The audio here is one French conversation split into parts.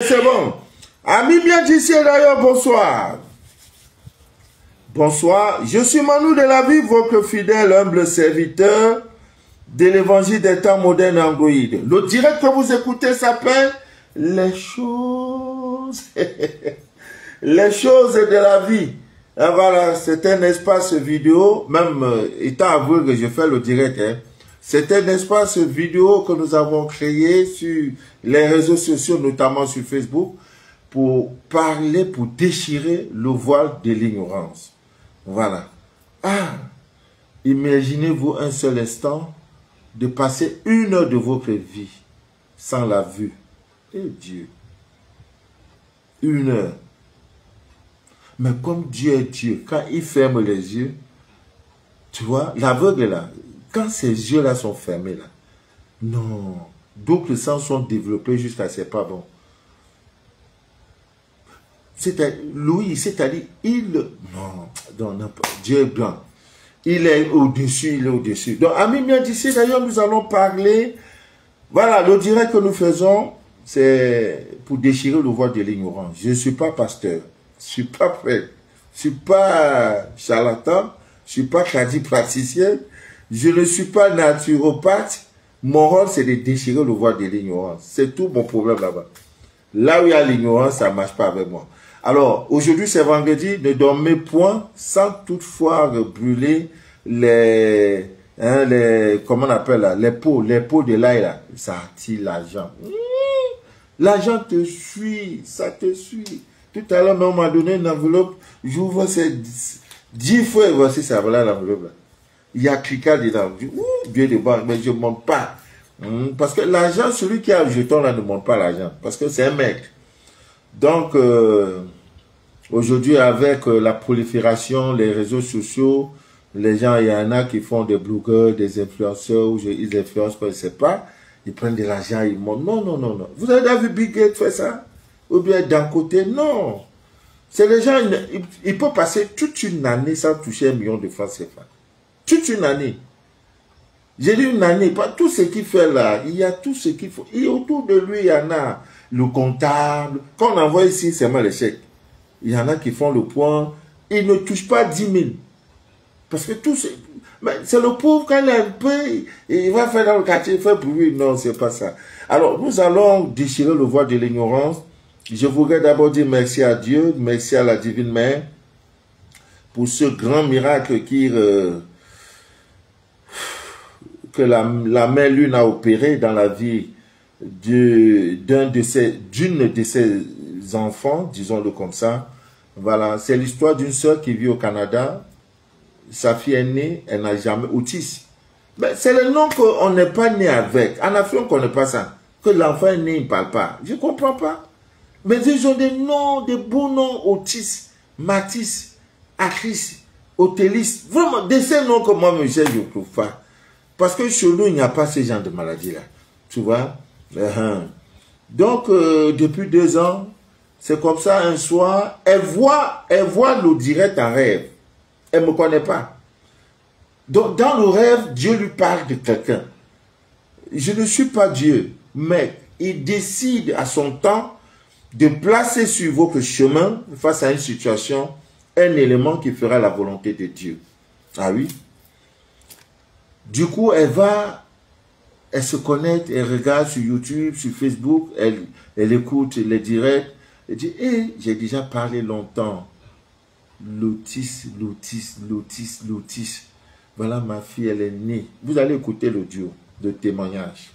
C'est bon. Amis bien d'ici et d'ailleurs, bonsoir. Bonsoir, je suis Manu de la vie, votre fidèle, humble serviteur de l'évangile des temps modernes Android. Le direct que vous écoutez s'appelle Les choses. Les choses de la vie. Et voilà, c'est un espace vidéo, même étant avoué que je fais le direct, c'est un espace vidéo que nous avons créé sur les réseaux sociaux, notamment sur Facebook, pour parler, pour déchirer le voile de l'ignorance. Voilà. Ah, imaginez-vous un seul instant de passer 1 heure de votre vie sans la vue. Et Dieu. 1 heure. Mais comme Dieu est Dieu, quand il ferme les yeux, tu vois, l'aveugle là, quand ses yeux-là sont fermés là, non, d'autres sens sont développés jusqu'à c'est pas bon. Louis, c'est-à-dire, non, Dieu est blanc. Il est au-dessus, il est au-dessus. Donc, amis bien d'ici, d'ailleurs, nous allons parler, voilà, le direct que nous faisons, c'est pour déchirer le voile de l'ignorance. Je ne suis pas pasteur, je ne suis pas prêtre, je ne suis pas charlatan, je ne suis pas praticien, je ne suis pas naturopathe. Mon rôle, c'est de déchirer le voile de l'ignorance. C'est tout mon problème là-bas. Là où il y a l'ignorance, ça ne marche pas avec moi. Alors, aujourd'hui, c'est vendredi, ne dormez point sans toutefois brûler comment on appelle là, les pots de l'ail là. Ça attire l'argent. L'argent te suit, ça te suit. Tout à l'heure, on m'a donné une enveloppe, j'ouvre ces 10 fois et voici ça, voilà l'enveloppe là. Il y a cliqué dedans. Dieu de banque, mais je ne monte pas. Parce que l'argent, celui qui a le jeton là ne monte pas l'argent. Parce que c'est un mec. Donc, aujourd'hui, avec la prolifération, les réseaux sociaux, les gens, il y en a qui font des blogueurs, des influenceurs, ou ils influencent, je ne sais pas. Ils prennent de l'argent, ils montent. Non, non, non, non. Vous avez déjà vu Bill Gates faire ça? Ou bien d'un côté? Non. C'est les gens, ils peuvent passer toute une année sans toucher 1 million de francs CFA. Toute une année. J'ai dit une année, pas tout ce qu'il fait là, il y a tout ce qu'il faut. Et autour de lui, il y en a le comptable. Quand on envoie ici, c'est moi le chèque. Il y en a qui font le point, ils ne touchent pas 10 000. Parce que tout c'est le pauvre, quand il a un peu, il va faire dans le quartier, il fait bruit. Non, c'est pas ça. Alors, nous allons déchirer le voile de l'ignorance. Je voudrais d'abord dire merci à Dieu, merci à la Divine Mère, pour ce grand miracle que la mère Lune a opéré dans la vie d'une de ses enfants, disons-le comme ça. Voilà, c'est l'histoire d'une sœur qui vit au Canada. Sa fille est née, elle n'a jamais autiste. Mais c'est le nom qu'on n'est pas né avec. En Afrique, on ne connaît pas ça. Que l'enfant est né, il ne parle pas. Je ne comprends pas. Mais ils ont des noms, des beaux noms, Otis, Mathis, Acris, Otélis. Vraiment, de ces noms que moi, je ne trouve pas. Parce que chez nous, il n'y a pas ce genre de maladie-là. Tu vois? Donc, depuis 2 ans, c'est comme ça, un soir, elle voit le direct en rêve. Elle ne me connaît pas. Donc, dans le rêve, Dieu lui parle de quelqu'un. Je ne suis pas Dieu, mais il décide à son temps de placer sur votre chemin, face à une situation, un élément qui fera la volonté de Dieu. Ah oui? Du coup, elle se connecte, elle regarde sur YouTube, sur Facebook, elle écoute les directs. Elle dit, j'ai déjà parlé longtemps. Lotis. Voilà ma fille, elle est née. Vous allez écouter l'audio de témoignage.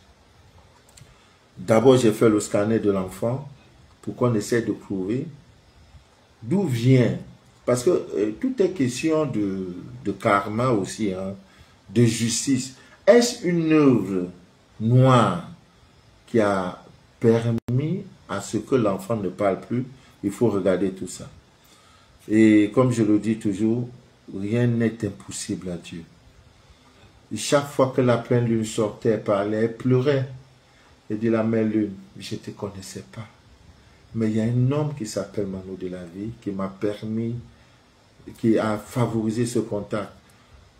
D'abord, j'ai fait le scanner de l'enfant pour qu'on essaie de prouver d'où vient. Parce que tout est question de karma aussi, de justice. Est-ce une œuvre noire qui a permis à ce que l'enfant ne parle plus? Il faut regarder tout ça. Et comme je le dis toujours, rien n'est impossible à Dieu. Et chaque fois que la pleine lune sortait, elle parlait, elle pleurait. Elle dit, la mère lune, je ne te connaissais pas. Mais il y a un homme qui s'appelle Manu de la vie, qui m'a permis, qui a favorisé ce contact.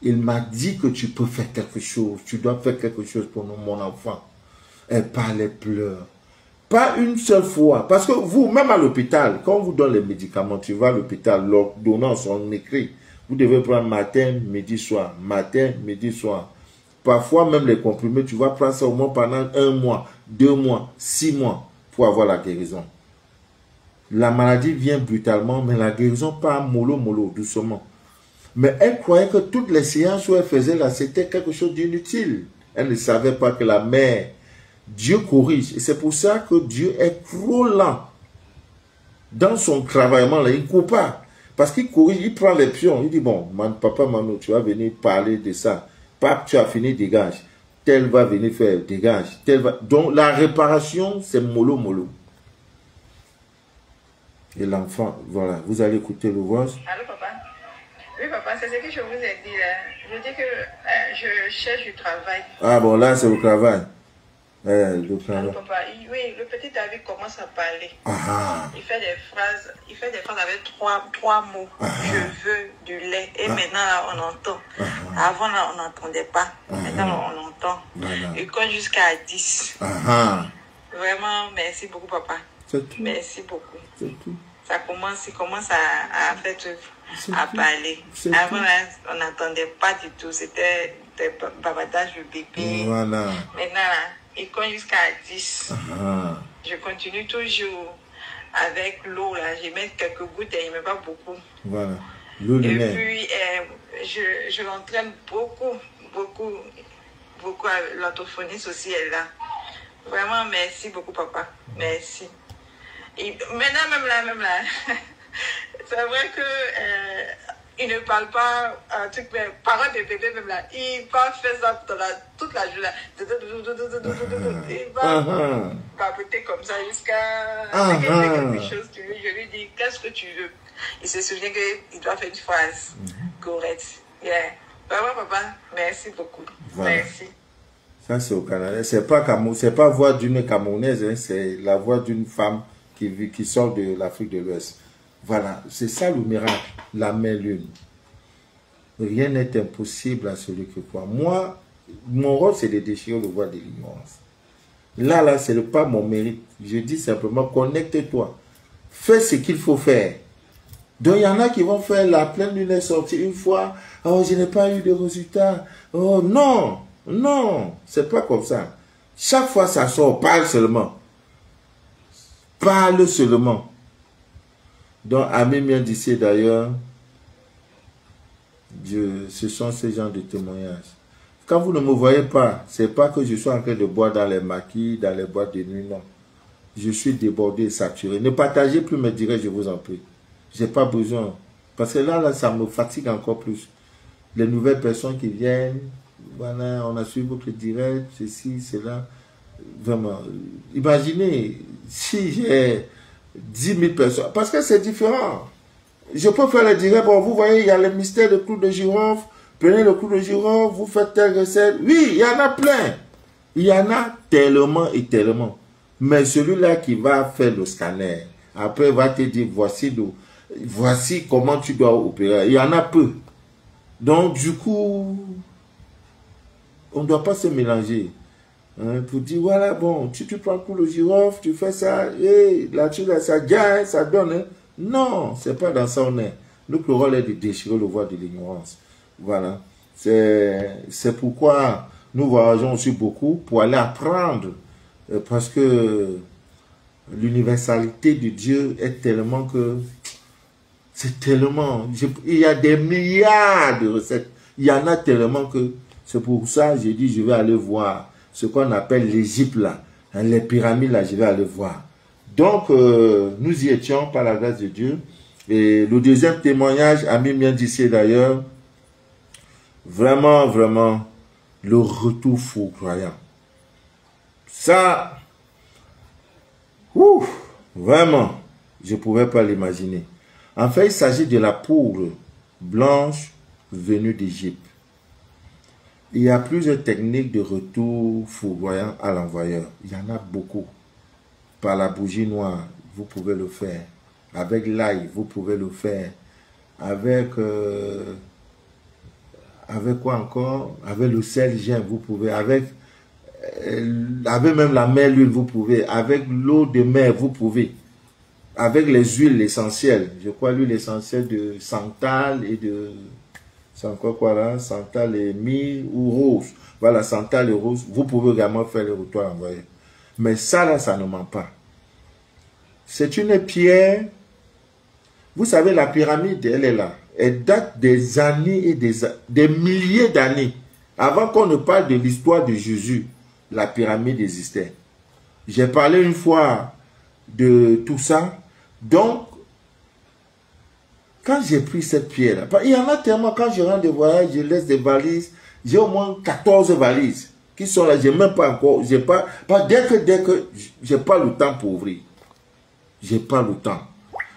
Il m'a dit que tu peux faire quelque chose, tu dois faire quelque chose pour nous, mon enfant. Elle parle, elle pleure. Pas une seule fois. Parce que vous, même à l'hôpital, quand on vous donne les médicaments, tu vas à l'hôpital, l'ordonnance, on écrit. Vous devez prendre matin, midi, soir. Matin, midi, soir. Parfois, même les comprimés, tu vas prendre ça au moins pendant 1 mois, 2 mois, 6 mois pour avoir la guérison. La maladie vient brutalement, mais la guérison part mollo, mollo, doucement. Mais elle croyait que toutes les séances où elle faisait là, c'était quelque chose d'inutile. Elle ne savait pas que la mère, Dieu corrige. Et c'est pour ça que Dieu est trop lent dans son travaillement là. Il ne court pas. Parce qu'il corrige, il prend les pions. Il dit, bon, papa, maman, tu vas venir parler de ça. Pape, tu as fini, dégage. Tel va venir faire, dégage. Tel va... Donc la réparation, c'est mollo, mollo. Et l'enfant, voilà, vous allez écouter le voix. Allô, papa? Oui, papa, c'est ce que je vous ai dit là. Je dis que je cherche du travail. Ah bon, là, c'est le travail. Le travail. Allô, papa? Oui, le petit David commence à parler. Ah. Il fait des phrases avec trois mots. Je veux du lait. Et maintenant, là, on entend. Avant, là, on n'entendait pas. Maintenant, on entend. Il compte jusqu'à 10. Vraiment, merci beaucoup, papa. Merci beaucoup. Tout. Il commence à faire tout, à parler. Avant, là, on n'entendait pas du tout. C'était des bavardages de bébé. Voilà. Maintenant, là, il compte jusqu'à 10. Je continue toujours avec l'eau, là. Je mets quelques gouttes et il ne met pas beaucoup. Voilà. Et puis, je l'entraîne beaucoup à l'orthophoniste aussi, elle est là. Vraiment, merci beaucoup, papa. Merci. Et maintenant, même là, c'est vrai que il ne parle pas un truc, mais parole de bébé, même là, il va faire ça toute la journée. Il va papoter comme ça jusqu'à ce qu'il ait quelque chose. Je lui dis, qu'est-ce que tu veux? Il se souvient qu'il doit faire une phrase correcte. Yeah. Vraiment, papa, merci beaucoup. Voilà. Merci. Ça, c'est au Canada. C'est pas voix d'une Camerounaise, hein, c'est la voix d'une femme qui sort de l'Afrique de l'Ouest. Voilà, c'est ça le miracle, la main lune. Rien n'est impossible à celui qui croit. Moi, mon rôle, c'est de déchirer le voile de l'ignorance. Là, ce n'est pas mon mérite. Je dis simplement, connecte-toi. Fais ce qu'il faut faire. Donc, il y en a qui vont faire la pleine lune est sortie une fois. Oh, je n'ai pas eu de résultat. Oh, non. Non, c'est pas comme ça. Chaque fois ça sort, parle seulement. Parle seulement. Donc, Ami vient d'ici d'ailleurs, ce sont ces gens de témoignages. Quand vous ne me voyez pas, c'est pas que je sois en train de boire dans les maquis, dans les boîtes de nuit, non. Je suis débordé, saturé. Ne partagez plus mes directs, je vous en prie. J'ai pas besoin. Parce que là, ça me fatigue encore plus. Les nouvelles personnes qui viennent, voilà, on a suivi votre direct, ceci, cela. Vraiment, imaginez si j'ai 10 000 personnes, parce que c'est différent. Je peux faire le direct, bon, vous voyez, il y a le mystère de clou de girofle, prenez le clou de girofle, vous faites telle recette. Oui, il y en a plein. Il y en a tellement et tellement. Mais celui-là qui va faire le scanner, après va te dire, voici comment tu dois opérer. Il y en a peu. Donc, du coup, on ne doit pas se mélanger. Hein, pour dire, voilà, bon, tu prends pour le girofle, tu fais ça, et là-dessus, là, ça gagne, ça donne. Hein. Non, c'est pas dans ça on est. Donc, le rôle est de déchirer le voile de l'ignorance. Voilà. C'est pourquoi nous voyageons aussi beaucoup pour aller apprendre. Parce que l'universalité de Dieu est tellement que... C'est tellement... il y a des milliards de recettes. Il y en a tellement que... C'est pour ça que j'ai dit, je vais aller voir ce qu'on appelle l'Égypte là. Hein, les pyramides là, je vais aller voir. Donc, nous y étions par la grâce de Dieu. Et le deuxième témoignage, Ami vient d'ici d'ailleurs, vraiment, vraiment, le retour foudroyant. Ça, ouf, vraiment, je ne pouvais pas l'imaginer. En fait, il s'agit de la poudre blanche venue d'Égypte. Il y a plusieurs techniques de retour foudroyant à l'envoyeur. Il y en a beaucoup. Par la bougie noire, vous pouvez le faire. Avec l'ail, vous pouvez le faire. Avec quoi encore? Avec le sel gemme, vous pouvez. Avec Avec même la mer l'huile, vous pouvez. Avec l'eau de mer, vous pouvez. Avec les huiles essentielles. Je crois l'huile essentielle de santal et de... C'est encore quoi là? Santal et myrrhe ou rose. Voilà, santal et rose. Vous pouvez également faire le retour envoyé. Mais ça là, ça ne ment pas. C'est une pierre. Vous savez, la pyramide, elle est là. Elle date des années et des milliers d'années. Avant qu'on ne parle de l'histoire de Jésus, la pyramide existait. J'ai parlé une fois de tout ça. Donc, quand j'ai pris cette pierre-là, il y en a tellement, quand je rentre de voyage, je laisse des valises. J'ai au moins 14 valises qui sont là. J'ai même pas encore, dès que j'ai pas le temps pour ouvrir. J'ai pas le temps.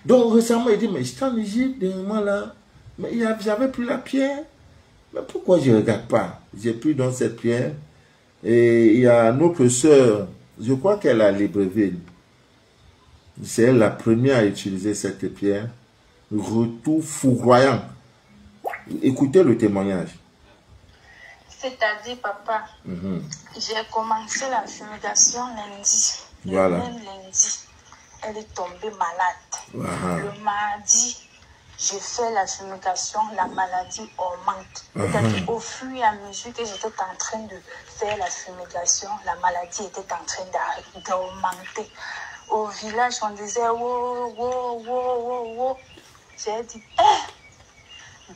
Donc récemment, il dit, mais j'étais en Égypte, dernièrement là, mais j'avais pris la pierre. Mais pourquoi je ne regarde pas? J'ai pris donc cette pierre. Et il y a notre sœur, je crois qu'elle a Libreville. C'est elle la première à utiliser cette pierre. Retour foudroyant. Écoutez le témoignage. C'est-à-dire, papa, j'ai commencé la fumigation lundi. Voilà. Le même lundi, elle est tombée malade. Voilà. Le mardi, j'ai fait la fumigation, la maladie augmente. C'est-à-dire, au fur et à mesure que j'étais en train de faire la fumigation, la maladie était en train d'augmenter. Au village, on disait, wow, wow, wow, wow, wow. J'ai dit,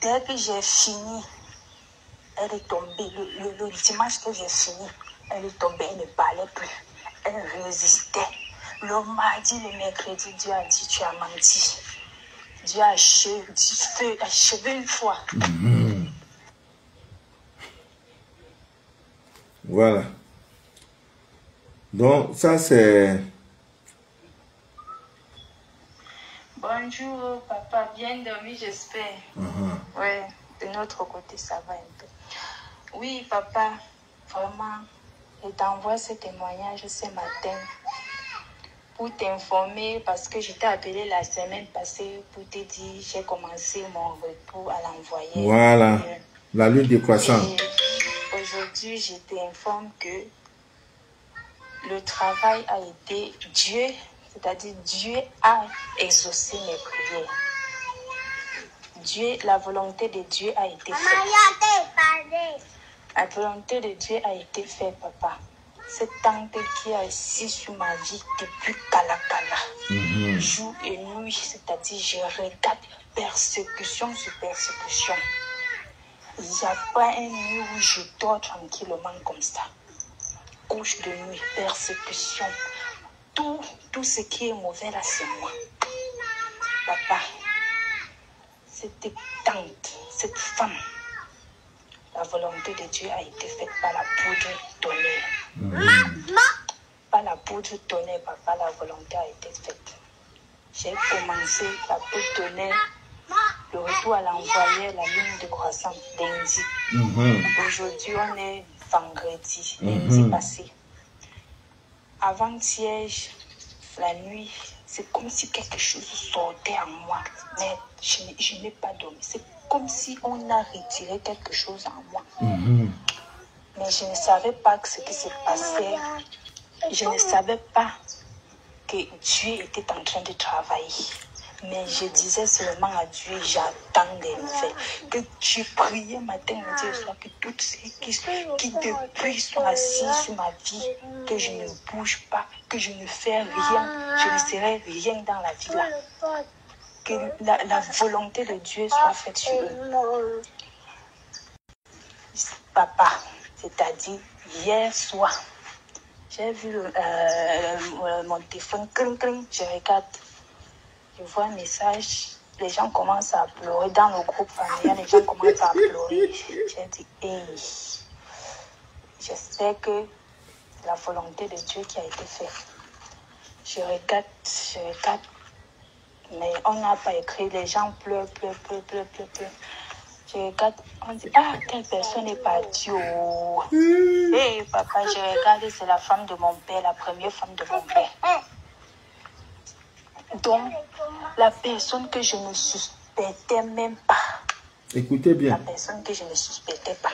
dès que j'ai fini, elle est tombée. Le dimanche que j'ai fini, elle est tombée, elle ne parlait plus. Elle résistait. Le mardi, le mercredi, Dieu a dit, tu as menti. Dieu a achevé une fois. Voilà. Donc, ça c'est... Bonjour, papa. Bien dormi, j'espère. Ouais, de notre côté, ça va un peu. Oui, papa, vraiment, je t'envoie ce témoignage ce matin pour t'informer parce que je t'ai appelé la semaine passée pour te dire j'ai commencé mon retour à l'envoyer. Voilà, la lune décroissante. Aujourd'hui, je t'informe que le travail a été Dieu, c'est-à-dire Dieu a exaucé mes prières. La volonté de Dieu a été faite. La volonté de Dieu a été faite, papa. Cette tante qui a assis sur ma vie depuis Kalakala, jour et nuit, c'est-à-dire je regarde persécution sur persécution. Il n'y a pas une nuit où je dors tranquillement comme ça. Couche de nuit, persécution. Tout ce qui est mauvais là, c'est moi. Papa, cette tante, cette femme, la volonté de Dieu a été faite par la poudre tonnerre. Par la poudre tonnerre, papa, la volonté a été faite. J'ai commencé la poudre tonnerre, le retour à l'envoyer, la lune de croissance lundi. Aujourd'hui, on est vendredi, lundi passé. Avant-hier, la nuit, c'est comme si quelque chose sortait en moi, mais je n'ai pas dormi. C'est comme si on a retiré quelque chose en moi. Mais je ne savais pas ce qui se passait. Je ne savais pas que Dieu était en train de travailler. Mais je disais seulement à Dieu, j'attends des nouvelles. Que tu priais matin, midi et soir, que toutes ceux qui depuis sont assis sur ma vie, que je ne bouge pas, que je ne fais rien, je ne serai rien dans la vie là. Que la volonté de Dieu soit faite sur eux. Papa, c'est-à-dire hier soir, j'ai vu mon téléphone, je regarde. Je vois un message, les gens commencent à pleurer dans le groupe familial, les gens commencent à pleurer. J'ai dit, hey, j'espère que c'est la volonté de Dieu qui a été faite. Je regarde, mais on n'a pas écrit, les gens pleurent. Je regarde, on dit, telle personne est partie. Hey, papa, je regarde, c'est la femme de mon père, la première femme de mon père. Donc, la personne que je ne suspectais même pas. Écoutez bien. La personne que je ne suspectais pas.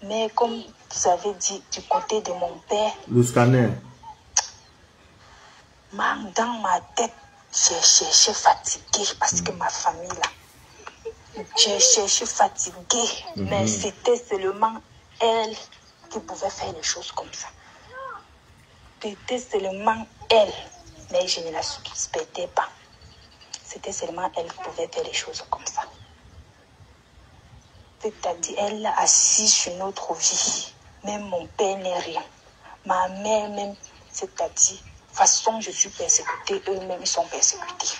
Mais comme vous avez dit, du côté de mon père, le scanner. Dans ma tête, j'ai cherché fatigué parce que ma famille là, j'ai cherché fatigué, mais c'était seulement elle qui pouvait faire les choses comme ça. C'était seulement elle, mais je ne la suspectais pas. C'était seulement elle qui pouvait faire les choses comme ça. C'est-à-dire, elle a assis sur notre vie. Même mon père n'est rien. Ma mère même, c'est-à-dire, de toute façon, je suis persécutée, eux-mêmes, ils sont persécutés.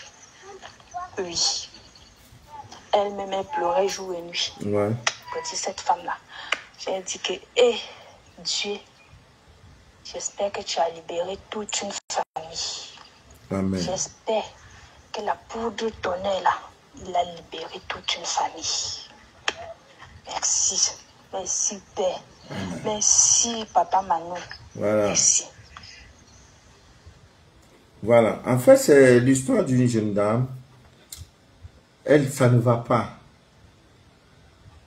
Oui. Elle-même, elle pleurait jour et nuit. Ouais. Je dis, cette femme-là, j'ai dit que, hé, Dieu, j'espère que tu as libéré toute une famille. Amen. J'espère que la poudre tonnerre là, il a libéré toute une famille. Merci. Merci, Père. Amen. Merci, Papa Manou. Voilà. Merci. Voilà. En fait, c'est l'histoire d'une jeune dame. Elle, ça ne va pas.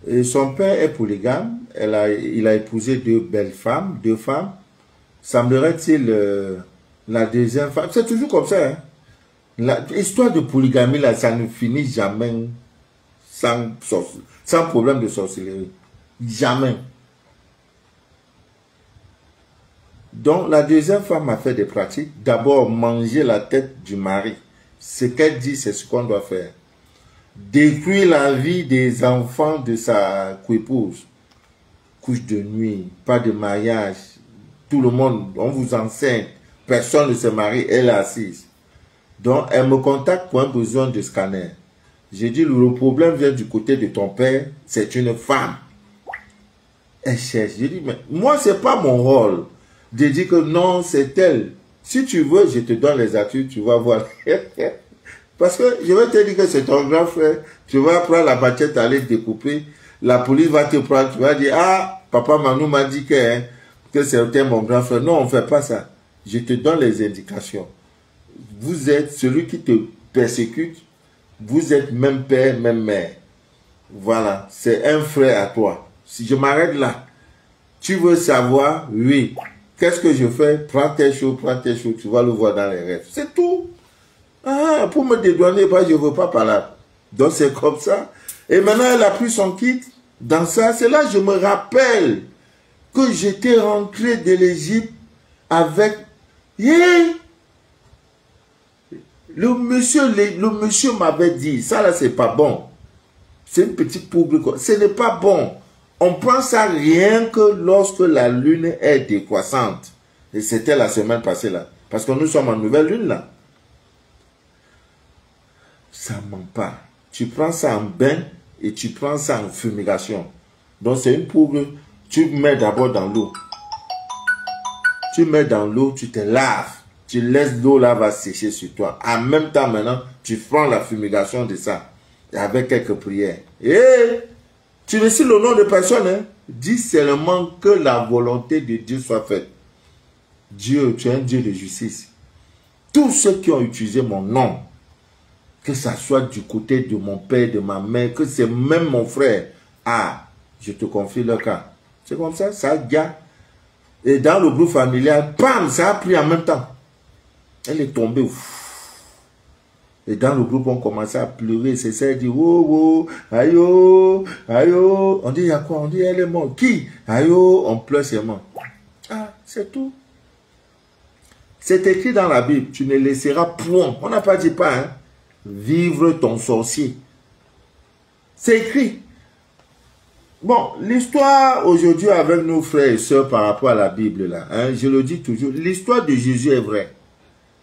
Et son père est polygame. Il a épousé deux femmes. Semblerait-il la deuxième femme. C'est toujours comme ça. Hein? L'histoire de polygamie, là, ça ne finit jamais sans problème de sorcellerie. Jamais. Donc, la deuxième femme a fait des pratiques. D'abord, manger la tête du mari. Ce qu'elle dit, c'est ce qu'on doit faire. Détruire la vie des enfants de sa coépouse. Couche de nuit, pas de mariage. Tout le monde, on vous enseigne. Personne ne se marie, elle est assise. Donc, elle me contacte pour un besoin de scanner. J'ai dit, le problème vient du côté de ton père, c'est une femme. Elle cherche. J'ai dit, mais moi, c'est pas mon rôle de dire que non, c'est elle. Si tu veux, je te donne les atouts, tu vas voir. Parce que je vais te dire que c'est ton grand frère. Tu vas prendre la machette, aller découper. La police va te prendre. Tu vas dire, ah, papa Manou m'a dit que c'était mon grand frère. Non, on ne fait pas ça. Je te donne les indications. Vous êtes celui qui te persécute. Vous êtes même père, même mère. Voilà, c'est un frère à toi. Si je m'arrête là, tu veux savoir, oui. Qu'est-ce que je fais? Prends tes choses, tu vas le voir dans les rêves. C'est tout. Ah, pour me dédouaner, je ne veux pas par là. Donc c'est comme ça. Et maintenant, elle a pris son kit. Dans ça, c'est là que je me rappelle que j'étais rentré de l'Égypte avec... Yeah! Le monsieur m'avait dit, ça là, c'est pas bon. C'est une petite poudre. Ce n'est pas bon. On prend ça rien que lorsque la lune est décroissante. Et c'était la semaine passée là. Parce que nous sommes en nouvelle lune là. Ça ne ment pas. Tu prends ça en bain et tu prends ça en fumigation. Donc c'est une poudre. Tu mets d'abord dans l'eau. Tu mets dans l'eau, tu te laves. Tu laisses l'eau là va sécher sur toi. En même temps maintenant, tu prends la fumigation de ça. Et avec quelques prières. Et tu ne cites le nom de personne. Hein? Dis seulement que la volonté de Dieu soit faite. Dieu, tu es un Dieu de justice. Tous ceux qui ont utilisé mon nom, que ça soit du côté de mon père, de ma mère, que c'est même mon frère. Ah, je te confie le cas. C'est comme ça, ça gars. Et dans le groupe familial, bam, ça a pris en même temps. Elle est tombée. Et dans le groupe, on commençait à pleurer. C'est ça, elle dit, oh, oh, aïe, oh, aïe, oh. On dit, il y a quoi? On dit, elle est morte. Qui? Aïe, oh, on pleure seulement. Ah, c'est tout. C'est écrit dans la Bible, tu ne laisseras point. On n'a pas dit pas, hein. Vivre ton sorcier. C'est écrit. Bon, l'histoire aujourd'hui avec nos frères et sœurs par rapport à la Bible, là, hein, je le dis toujours, l'histoire de Jésus est vraie.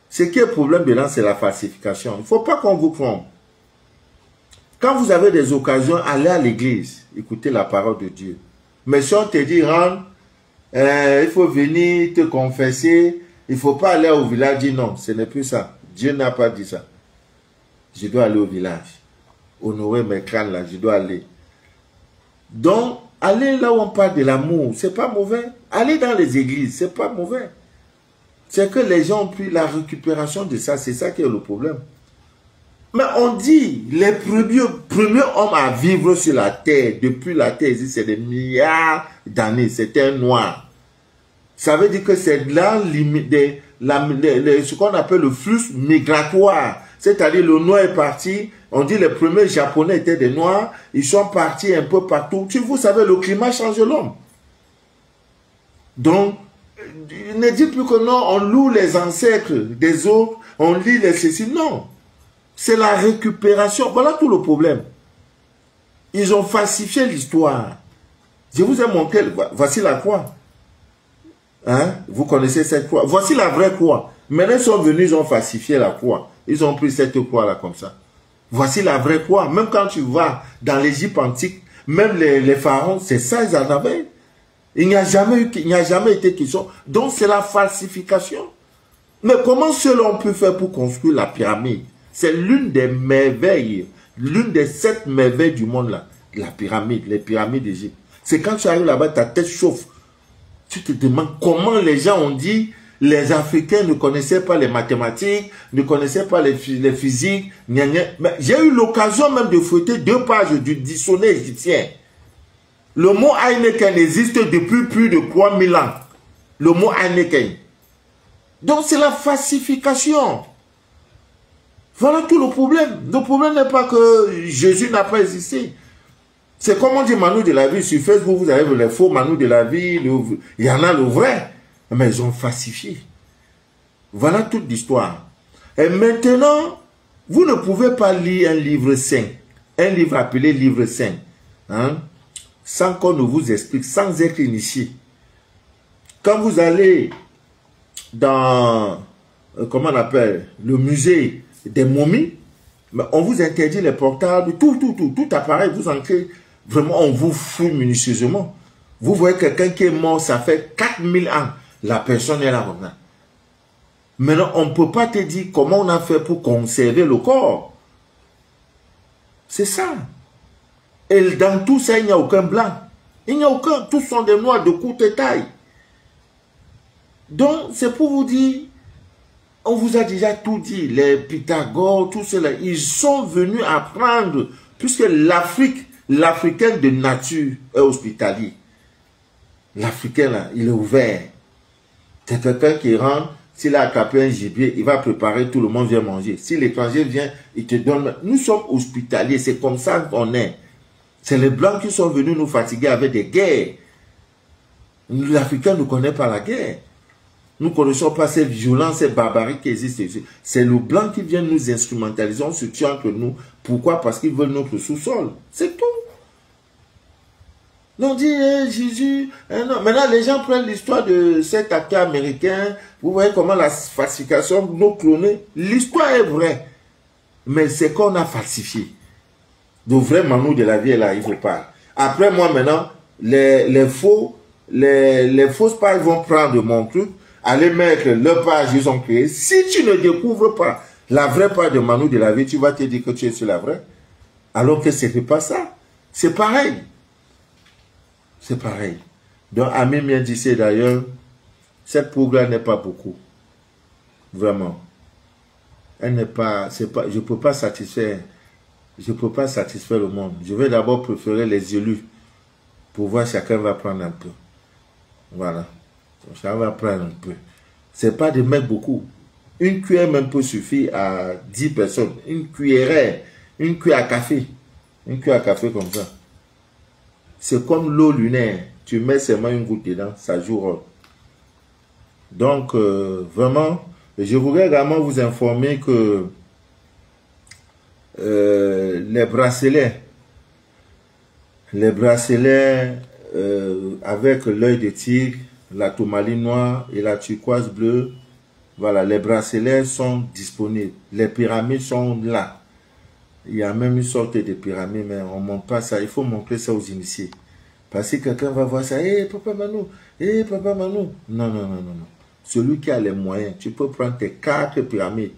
Ce qui est problème dedans, c'est la falsification. Il ne faut pas qu'on vous trompe. Quand vous avez des occasions, allez à l'église, écoutez la parole de Dieu. Mais si on te dit, rentre, il faut venir te confesser, il ne faut pas aller au village, dire non, ce n'est plus ça. Dieu n'a pas dit ça. Je dois aller au village. Honorer mes crânes là, je dois aller. Donc, allez là où on parle de l'amour, c'est pas mauvais. Allez dans les églises, c'est pas mauvais. C'est que les gens ont pris la récupération de ça, c'est ça qui est le problème. Mais on dit, les premiers hommes à vivre sur la terre, depuis la terre existe, c'est des milliards d'années, c'était un noir. Ça veut dire que c'est là ce qu'on appelle le flux migratoire. C'est-à-dire le noir est parti, on dit les premiers Japonais étaient des noirs, ils sont partis un peu partout. Vous savez, le climat change l'homme. Donc, ne dites plus que non, on loue les ancêtres des autres, on lit les ceci. Non. C'est la récupération. Voilà tout le problème. Ils ont falsifié l'histoire. Je vous ai montré, voici la croix. Hein? Vous connaissez cette croix. Voici la vraie croix. Maintenant, ils sont venus, ils ont falsifié la croix. Ils ont pris cette croix-là comme ça. Voici la vraie croix. Même quand tu vas dans l'Égypte antique, même les pharaons, c'est ça, ils en avaient. Il n'y a jamais été question. Donc, c'est la falsification. Mais comment cela on peut faire pour construire la pyramide? C'est l'une des merveilles, l'une des 7 merveilles du monde là. La pyramide, les pyramides d'Égypte. C'est quand tu arrives là-bas, ta tête chauffe. Tu te demandes comment les gens ont dit, les Africains ne connaissaient pas les mathématiques, ne connaissaient pas les physiques. Mais j'ai eu l'occasion même de feuilleter 2 pages du dictionnaire égyptien. Le mot Heineken existe depuis plus de 3000 ans. Le mot Heineken. Donc c'est la falsification. Voilà tout le problème. Le problème n'est pas que Jésus n'a pas existé. C'est comme on dit Manu de la vie. Sur Facebook, vous avez les faux Manu de la vie. Il y en a le vrai. Mais ils ont falsifié. Voilà toute l'histoire. Et maintenant, vous ne pouvez pas lire un livre saint. Un livre appelé livre saint. Hein, sans qu'on ne vous explique, sans être initié. Quand vous allez dans, comment on appelle, le musée des momies, mais on vous interdit les portables, tout appareil, vous entrez, vraiment on vous fouille minutieusement. Vous voyez quelqu'un qui est mort, ça fait 4000 ans, la personne est là maintenant. Maintenant, on ne peut pas te dire comment on a fait pour conserver le corps. C'est ça. Et dans tout ça, il n'y a aucun blanc. Il n'y a aucun, tous sont des noirs de courte taille. Donc, c'est pour vous dire, on vous a déjà tout dit, les Pythagore, tout cela, ils sont venus apprendre, puisque l'Africain de nature est hospitalier. L'Africain, là, il est ouvert. C'est quelqu'un qui rentre, s'il a attrapé un gibier, il va préparer, tout le monde vient manger. Si l'étranger vient, il te donne. Nous sommes hospitaliers, c'est comme ça qu'on est. C'est les Blancs qui sont venus nous fatiguer avec des guerres. L'Africain ne connaît pas la guerre. Nous ne connaissons pas cette violence, cette barbarie qui existe ici. C'est le Blanc qui vient nous instrumentaliser, on se tue entre nous. Pourquoi? Parce qu'ils veulent notre sous-sol. C'est tout. On dit, Jésus, non. Maintenant, les gens prennent l'histoire de cet acteur américain. Vous voyez comment la falsification, nos clonés. L'histoire est vraie. Mais c'est qu'on a falsifié. De vrai Manu de la vie, là, il ne faut pas. Après, moi, maintenant, les fausses pages vont prendre mon truc, aller mettre leur page qu'ils ont créée. Si tu ne découvres pas la vraie page de Manu de la vie, tu vas te dire que tu es sur la vraie. Alors que ce n'est pas ça. C'est pareil. C'est pareil. Donc, Ami Mien disait d'ailleurs, cette programme n'est pas beaucoup. Vraiment. Elle n'est pas, je ne peux pas satisfaire. Je ne peux pas satisfaire le monde. Je vais d'abord préférer les élus pour voir chacun va prendre un peu. Voilà. Chacun va prendre un peu. Ce n'est pas de mettre beaucoup. Une cuillère même peut suffire à 10 personnes. Une cuillère à café. Une cuillère à café comme ça. C'est comme l'eau lunaire. Tu mets seulement une goutte dedans, ça joue rôle. Donc, vraiment, je voudrais également vous informer que les bracelets avec l'œil de tigre, la tourmaline noire et la turquoise bleue, voilà, les bracelets sont disponibles. Les pyramides sont là. Il y a même une sorte de pyramide, mais on ne montre pas ça. Il faut montrer ça aux initiés. Parce que quelqu'un va voir ça. Hé, Papa Manu. Hé, Papa Manu. Non. Celui qui a les moyens, tu peux prendre tes 4 pyramides.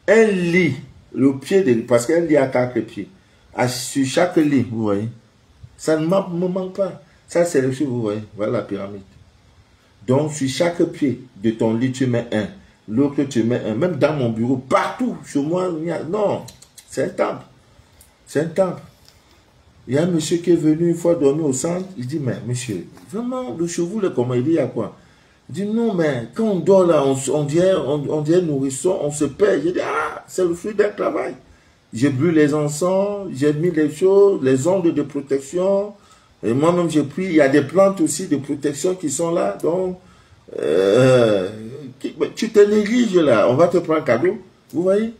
Un lit, le pied de lit, parce qu'un lit a 4 pieds. Sur chaque lit, vous voyez. Ça ne me manque pas. Ça, c'est le chiffre, vous voyez. Voilà la pyramide. Donc, sur chaque pied de ton lit, tu mets un. L'autre, tu mets un. Même dans mon bureau, partout, chez moi, il y a... Non. C'est un temple. C'est un temple. Il y a un monsieur qui est venu une fois dormir au centre. Il dit, mais monsieur, vraiment, le chevaux, comment il dit, il y a quoi? Il dit, non, mais quand on dort là, on dirait nourrisson, on se paie. J'ai dit, ah, c'est le fruit d'un travail. J'ai bu les encens, j'ai mis les choses, les ondes de protection. Et moi-même, j'ai pris, il y a des plantes aussi de protection qui sont là. Donc, tu te négliges là, on va te prendre un cadeau. Vous voyez?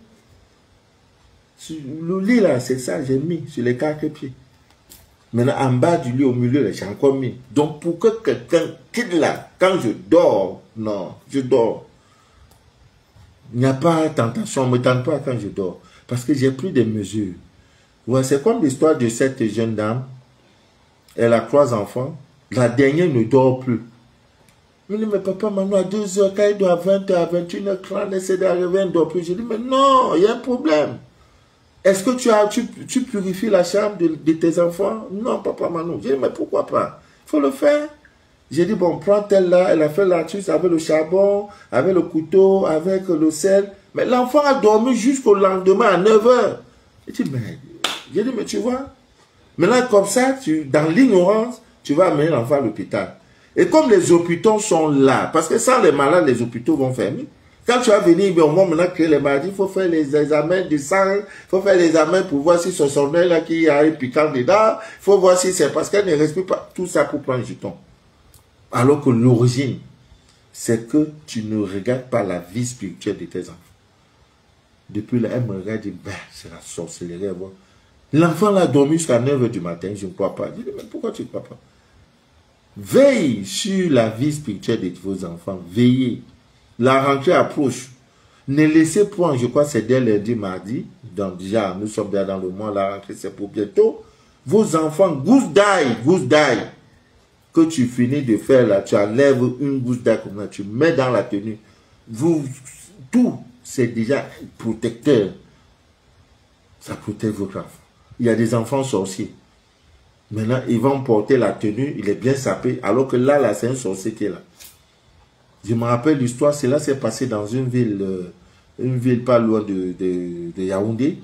Le lit là, c'est ça, j'ai mis sur les 4 pieds. Maintenant, en bas du lit, au milieu, là, j'ai encore mis. Donc, pour que quelqu'un quitte là, quand je dors, non, je dors. Il n'y a pas de tentation, on ne me tente pas quand je dors. Parce que j'ai pris des mesures. Ouais, c'est comme l'histoire de cette jeune dame. Elle a 3 enfants. La dernière ne dort plus. Il dit, mais papa, maman, à 2h, quand il doit à 20h, à 21h30, elle essaie d'arriver, elle ne dort plus. Je dis, mais non, il y a un problème. Est-ce que tu purifies la chambre de tes enfants? Non, papa, maman. J'ai dit, mais pourquoi pas? Il faut le faire. J'ai dit, bon, prends telle là. Elle a fait l'astuce avec le charbon, avec le couteau, avec le sel. Mais l'enfant a dormi jusqu'au lendemain à 9h. J'ai dit, mais tu vois, maintenant, comme ça, dans l'ignorance, tu vas amener l'enfant à l'hôpital. Et comme les hôpitaux sont là, parce que sans les malades, les hôpitaux vont fermer. Quand tu vas venir, on va maintenant créer les maladies, il faut faire les examens de sang, il faut faire les examens pour voir si ce son là qui a un piquant dedans, il faut voir si c'est parce qu'elle ne respire pas, tout ça pour prendre un jeton. Alors que l'origine, c'est que tu ne regardes pas la vie spirituelle de tes enfants. Depuis là, elle me regarde et dit, ben, c'est la sorcellerie. L'enfant l'a dormi jusqu'à 9h du matin, je ne crois pas. Je dis, mais pourquoi tu ne crois pas? Veille sur la vie spirituelle de vos enfants. Veillez. La rentrée approche. Ne laissez point, je crois que c'est dès lundi, mardi. Donc déjà, nous sommes déjà dans le mois, la rentrée c'est pour bientôt. Vos enfants, gousse d'ail, que tu finis de faire là, tu enlèves une gousse d'ail comme ça, tu mets dans la tenue. Tout, c'est déjà protecteur. Ça protège votre enfant. Il y a des enfants sorciers. Maintenant, ils vont porter la tenue, il est bien sapé, alors que là c'est un sorcier qui est là. Je me rappelle l'histoire, cela s'est passé dans une ville pas loin de Yaoundé.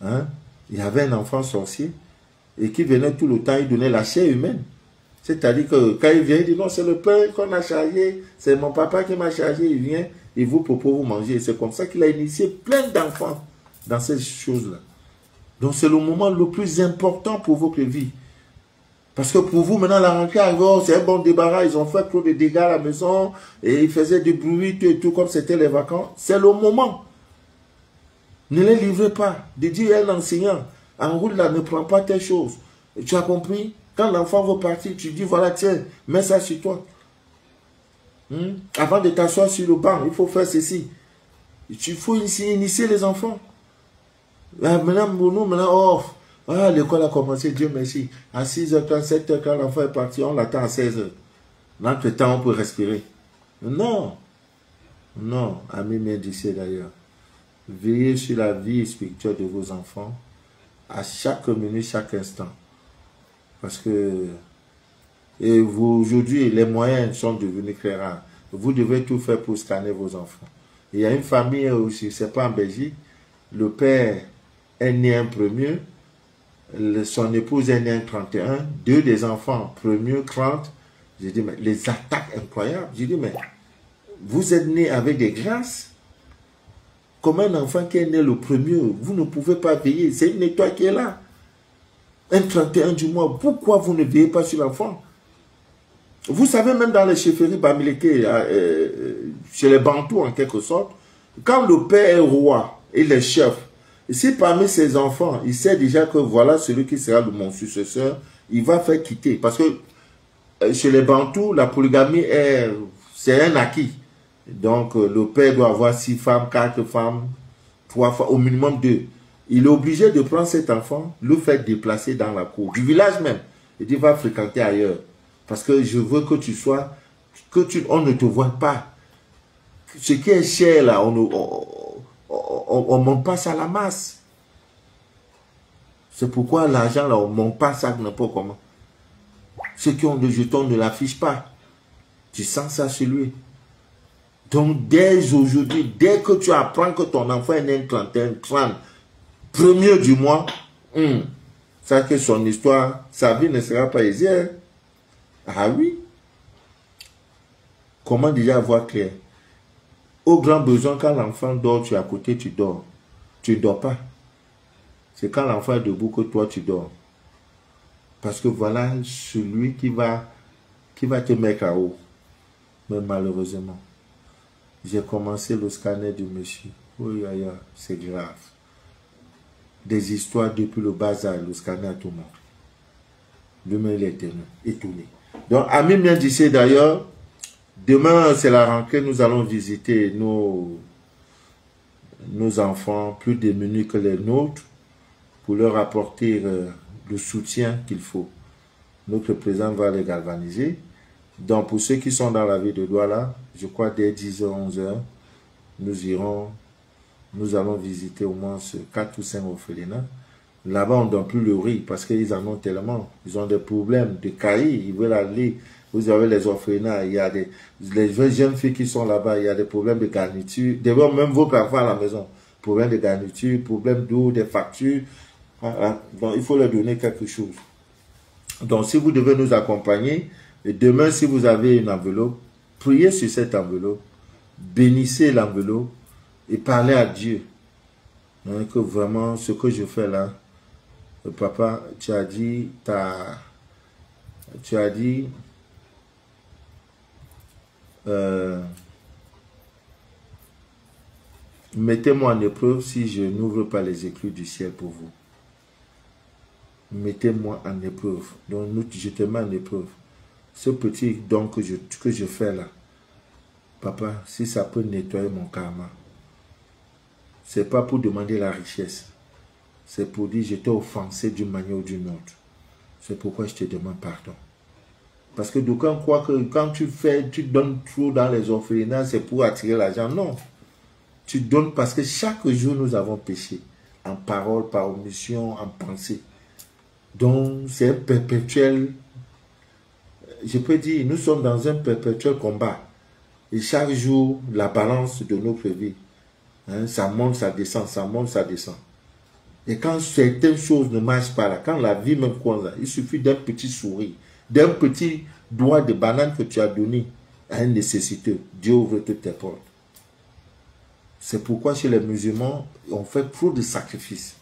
Hein? Il y avait un enfant sorcier et qui venait tout le temps, il donnait la chair humaine. C'est-à-dire que quand il vient, il dit non, c'est le père qu'on a chargé, c'est mon papa qui m'a chargé, il vient, il vous propose vous manger. C'est comme ça qu'il a initié plein d'enfants dans ces choses-là. Donc c'est le moment le plus important pour votre vie. Parce que pour vous, maintenant, la rentrée arrive, c'est un bon débarras, ils ont fait trop de dégâts à la maison, et ils faisaient du bruit, tout comme c'était les vacances. C'est le moment. Ne les livrez pas. De dire à l'enseignant, en route là, ne prends pas tes choses. Et tu as compris? Quand l'enfant veut partir, tu dis, voilà, tiens, mets ça sur toi. Avant de t'asseoir sur le banc, il faut faire ceci. Il faut initier les enfants. Maintenant, l'école a commencé, Dieu merci. À 6h30, 7h, l'enfant est parti, on l'attend à 16h. Dans ce temps, on peut respirer. Non. Non, ami médicien d'ailleurs. Veillez sur la vie spirituelle de vos enfants à chaque minute, chaque instant. Parce que aujourd'hui, les moyens sont devenus très rares. Vous devez tout faire pour scanner vos enfants. Il y a une famille aussi, c'est pas en Belgique, le père est né un premier, son épouse est née un 31, 2 des enfants, premier 30. J'ai dit, mais les attaques incroyables. J'ai dit, mais vous êtes né avec des grâces. Comme un enfant qui est né le premier, vous ne pouvez pas veiller. C'est une étoile qui est là. Un 31 du mois, pourquoi vous ne veillez pas sur l'enfant? Vous savez, même dans les chefferies bamileke, chez les Bantous en quelque sorte, quand le père est roi et les chefs, si parmi ses enfants, il sait déjà que voilà celui qui sera mon successeur, il va faire quitter. Parce que chez les Bantous, la polygamie c'est un acquis. Donc le père doit avoir 6 femmes, 4 femmes, 3 femmes, au minimum 2. Il est obligé de prendre cet enfant, le faire déplacer dans la cour, du village même. Il dit, va fréquenter ailleurs. Parce que je veux que tu sois, on ne te voit pas. Ce qui est cher là, on ne monte pas ça à la masse. C'est pourquoi l'argent là, on ne monte pas ça n'importe comment. Ceux qui ont des jetons ne l'affichent pas. Tu sens ça chez lui. Donc dès aujourd'hui, dès que tu apprends que ton enfant est né 31, 30, 1er du mois, ça que son histoire, sa vie ne sera pas aisée. Hein? Ah oui. Comment déjà avoir clair? Au grand besoin, quand l'enfant dort, tu es à côté, tu dors. Tu ne dors pas. C'est quand l'enfant est debout que toi, tu dors. Parce que voilà celui qui va te mettre à haut. Mais malheureusement, j'ai commencé le scanner du monsieur. Oui, c'est grave. Des histoires depuis le bas âge, le scanner à tout le monde. Lui-même, il est étonné. Donc, Ami bien d'ici d'ailleurs, demain, c'est la rentrée, nous allons visiter nos enfants plus démunis que les nôtres pour leur apporter le soutien qu'il faut. Notre président va les galvaniser. Donc, pour ceux qui sont dans la ville de Douala, je crois dès 10h, 11h, nous allons visiter au moins 4 ou 5 orphelinats. Là-bas, on ne donne plus le riz parce qu'ils en ont tellement. Ils ont des problèmes de caries, ils veulent aller. Vous avez les orphelinats, il y a les jeunes filles qui sont là-bas, il y a des problèmes de garniture. D'abord, même vos enfants à la maison, problèmes de garniture, problèmes d'eau, des factures. Voilà. Donc, il faut leur donner quelque chose. Donc, si vous devez nous accompagner, et demain, si vous avez une enveloppe, priez sur cette enveloppe, bénissez l'enveloppe et parlez à Dieu. Hein, que vraiment, ce que je fais là, papa, tu as dit, mettez-moi en épreuve si je n'ouvre pas les écluses du ciel pour vous. Mettez-moi en épreuve. Donc, je te mets en épreuve. Ce petit don que je fais là, papa, si ça peut nettoyer mon karma, c'est pas pour demander la richesse. C'est pour dire, je t'ai offensé d'une manière ou d'une autre. C'est pourquoi je te demande pardon. Parce que d'aucuns croient que quand tu donnes trop dans les orphelinats, c'est pour attirer l'argent. Non. Tu donnes parce que chaque jour, nous avons péché. En parole, par omission, en pensée. Donc, c'est un perpétuel... Je peux dire, nous sommes dans un perpétuel combat. Et chaque jour, la balance de notre vie, hein, ça monte, ça descend, ça monte, ça descend. Et quand certaines choses ne marchent pas, là, quand la vie même croise, il suffit d'un petit sourire, d'un petit doigt de banane que tu as donné à un nécessiteux. Dieu ouvre toutes tes portes. C'est pourquoi chez les musulmans, on fait trop de sacrifices.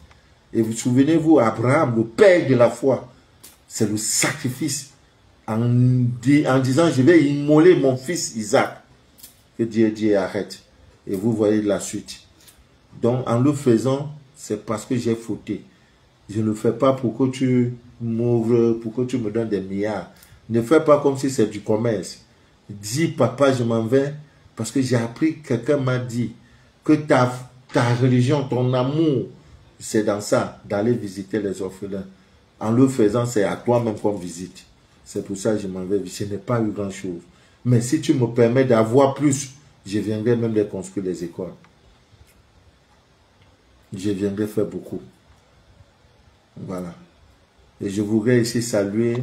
Et vous souvenez-vous, Abraham, le père de la foi, c'est le sacrifice. En disant, je vais immoler mon fils Isaac. Que Dieu dit, arrête. Et vous voyez la suite. Donc, en le faisant, c'est parce que j'ai fauté. Je ne le fais pas pour que tu m'ouvres, pour que tu me donnes des milliards. Ne fais pas comme si c'est du commerce. Dis, papa, je m'en vais, parce que j'ai appris, quelqu'un m'a dit, que ta religion, ton amour, c'est dans ça, d'aller visiter les orphelins. En le faisant, c'est à toi-même qu'on visite. C'est pour ça que je m'en vais. Je n'ai pas eu grand-chose. Mais si tu me permets d'avoir plus, je viendrai même de construire les écoles. Je viendrai faire beaucoup. Voilà. Et je voudrais ici saluer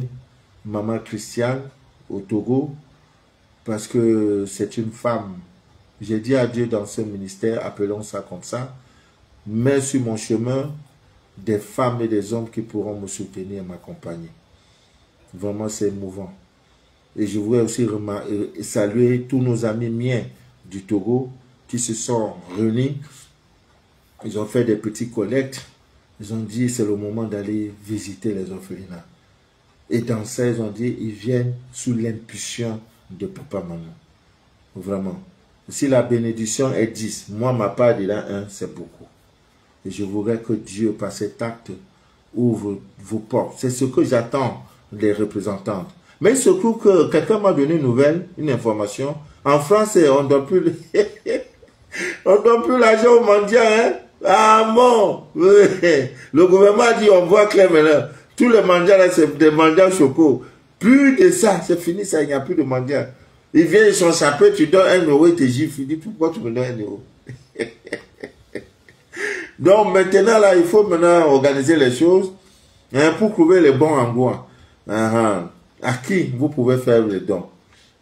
Maman Christiane au Togo, parce que c'est une femme. J'ai dit à Dieu dans ce ministère, appelons ça comme ça, mets sur mon chemin des femmes et des hommes qui pourront me soutenir et m'accompagner. Vraiment, c'est émouvant. Et je voudrais aussi saluer tous nos amis miens du Togo qui se sont réunis. Ils ont fait des petits collectes. Ils ont dit, c'est le moment d'aller visiter les orphelinats. Et dans ça, ils ont dit, ils viennent sous l'impulsion de papa, maman. Vraiment. Si la bénédiction est 10, moi, ma part de là, 1, c'est beaucoup. Et je voudrais que Dieu, par cet acte, ouvre vos portes. C'est ce que j'attends des représentantes. Mais il se trouve que quelqu'un m'a donné une nouvelle, une information. En France, on ne donne plus l'argent aux mendiants, hein? Ah bon? Le gouvernement a dit, on voit clair maintenant. Tous les mendiants, là, c'est des mendiants chocos. Plus de ça, c'est fini, ça, il n'y a plus de mendiants. Ils viennent, ils sont sapés, tu donnes 1 euro, ils te giflent. Il dit, pourquoi tu me donnes 1 euro? Donc maintenant, là, il faut maintenant organiser les choses, hein, pour trouver les bons endroits. À qui vous pouvez faire les dons?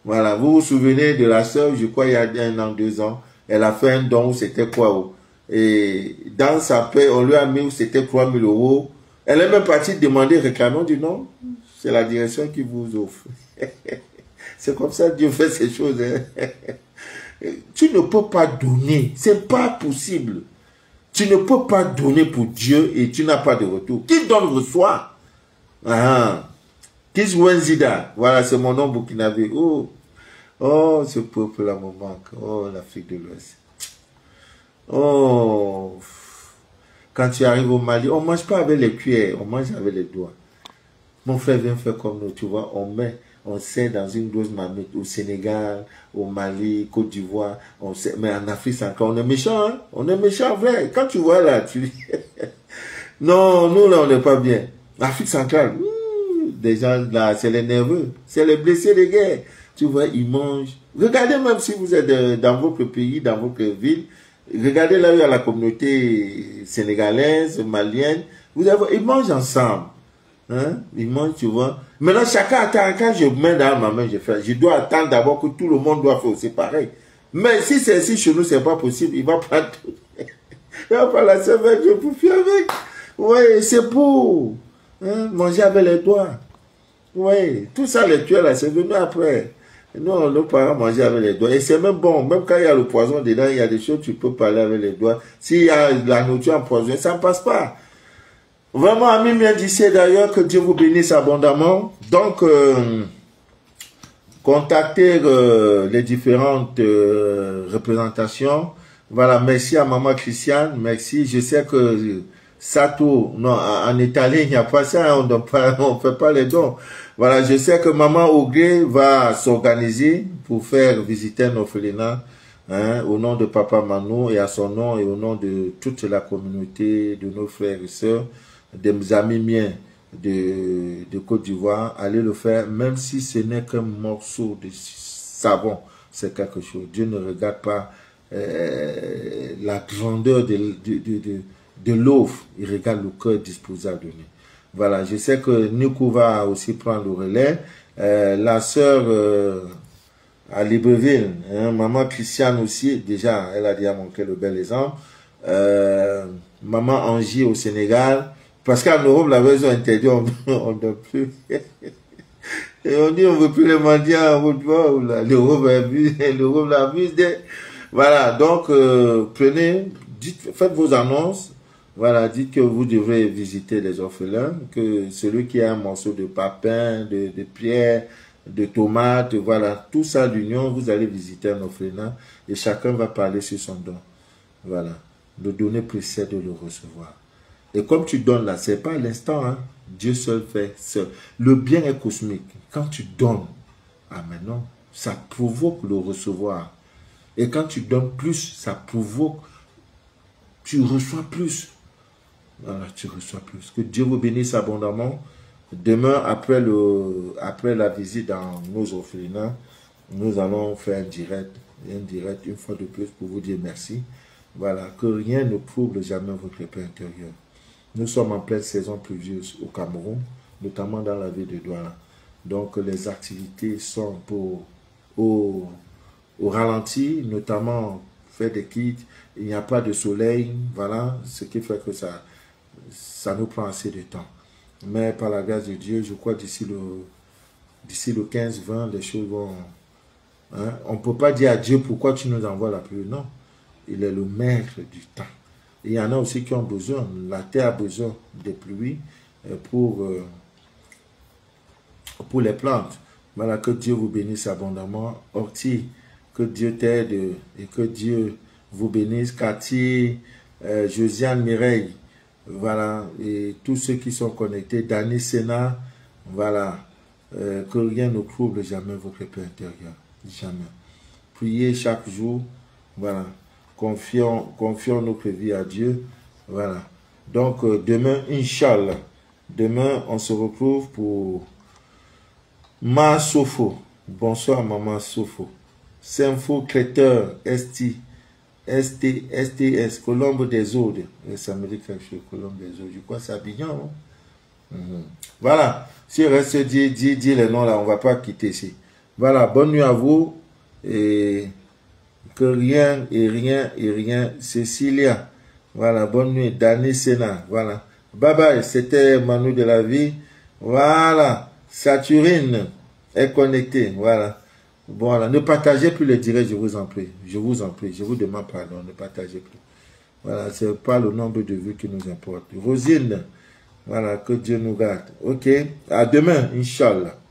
Voilà, vous vous souvenez de la sœur, je crois, il y a 1 an, 2 ans, elle a fait un don, c'était quoi? Et dans sa paix, on lui a mis, c'était 3 000 €. Elle est même partie demander, réclamant, dit non, c'est la direction qui vous offre. C'est comme ça que Dieu fait ces choses. Hein. Tu ne peux pas donner, c'est pas possible. Tu ne peux pas donner pour Dieu et tu n'as pas de retour. Qui donne reçoit. Kiswenzida, voilà, c'est mon nom burkinabé. Oh, ce peuple-là me manque. Oh, l'Afrique de l'Ouest. Oh, quand tu arrives au Mali, on ne mange pas avec les cuillères, on mange avec les doigts. Mon frère vient faire comme nous, tu vois, on sert dans une grosse marmite au Sénégal, au Mali, Côte d'Ivoire, mais en Afrique centrale, on est méchant, hein? On est méchant, vrai. Quand tu vois là, tu non, nous là, on n'est pas bien. L'Afrique centrale, des gens là, c'est les nerveux, c'est les blessés de guerre. Tu vois, ils mangent. Regardez même si vous êtes dans votre pays, dans votre ville, regardez là où il y a la communauté sénégalaise, malienne, ils mangent ensemble. Hein? Ils mangent, tu vois. Maintenant, chacun attend. Quand je mets dans ma main, je dois attendre d'abord que tout le monde doit faire aussi pareil. Mais si c'est ici chez nous, c'est pas possible. Il va prendre tout. Il va prendre la cervelle, je peux faire avec. Oui, c'est pour manger avec les doigts. Oui, tout ça, les tueurs là, c'est venu après. Non, nos parents mangeaient avec les doigts. Et c'est même bon. Même quand il y a le poison dedans, il y a des choses, tu peux parler avec les doigts. S'il y a la nourriture empoisonnée, ça ne passe pas. Vraiment, amis bien d'ici d'ailleurs, que Dieu vous bénisse abondamment. Donc, contactez les différentes représentations. Voilà, merci à Maman Christiane, merci. Je sais que Sato, non, en Italie, il n'y a pas ça, on ne fait pas les dons. Voilà, je sais que Maman Augué va s'organiser pour faire visiter un orphelinat, hein, au nom de Papa Manu et à son nom et au nom de toute la communauté, de nos frères et sœurs, des amis miens de Côte d'Ivoire. Allez le faire, même si ce n'est qu'un morceau de savon, c'est quelque chose. Dieu ne regarde pas la grandeur de l'offre, il regarde le cœur disposé à donner. Voilà, je sais que Nico va aussi prendre le relais. La sœur à Libreville, hein, Maman Christiane aussi, déjà, elle a déjà montré le bel exemple. Maman Angie au Sénégal, parce qu'en Europe, la version interdite, on ne donne plus. Et on dit, on ne veut plus les mendiants, l'Europe l'abuse. Voilà, donc, faites vos annonces. Voilà, dites que vous devrez visiter les orphelins, que celui qui a un morceau de papin, de pierre, de tomates, voilà, tout ça d'union, vous allez visiter un orphelinat et chacun va parler sur son don. Voilà, le donner précède de le recevoir. Et comme tu donnes là, c'est pas à l'instant, hein, Dieu seul fait seul. Le bien est cosmique. Quand tu donnes, maintenant, ça provoque le recevoir. Et quand tu donnes plus, ça provoque, tu reçois plus. Voilà, tu reçois plus. Que Dieu vous bénisse abondamment. Demain, après la visite dans nos orphelinats, nous allons faire un direct une fois de plus pour vous dire merci. Voilà, que rien ne trouble jamais votre paix intérieure. Nous sommes en pleine saison pluvieuse au Cameroun, notamment dans la ville de Douala. Donc, les activités sont au ralenti, notamment faire des kits. Il n'y a pas de soleil, voilà, ce qui fait que ça nous prend assez de temps. Mais par la grâce de Dieu, je crois d'ici le 15-20, les choses vont... Hein? On ne peut pas dire à Dieu pourquoi tu nous envoies la pluie. Non, il est le maître du temps. Et il y en a aussi qui ont besoin. La terre a besoin de pluie pour les plantes. Voilà, que Dieu vous bénisse abondamment. Orti, que Dieu t'aide et que Dieu vous bénisse. Cathy, Josiane, Mireille, voilà, et tous ceux qui sont connectés, Dani Sena, voilà, que rien ne trouble jamais votre paix intérieure, jamais. Priez chaque jour, voilà, confions notre vie à Dieu, voilà. Donc, demain, Inch'Allah, demain, on se retrouve pour Ma Sofo. Bonsoir, Maman Sofo. Sympho Créteur, STS, Colombe des Audes. Ça me dit quelque chose, Colombe des Audes. Je crois que c'est Abidjan. Voilà. Si il reste dit les noms là, on ne va pas quitter ici. Voilà. Bonne nuit à vous. Et que rien, Cécilia, Voilà, bonne nuit. Dani Sena. Voilà. Bye bye. C'était Manu de la vie. Voilà. Saturine est connectée. Voilà. Voilà. Ne partagez plus les directs, je vous en prie. Je vous en prie. Je vous demande pardon. Ne partagez plus. Voilà. C'est pas le nombre de vues qui nous importe. Rosine. Voilà. Que Dieu nous garde. Ok. À demain, Inch'Allah.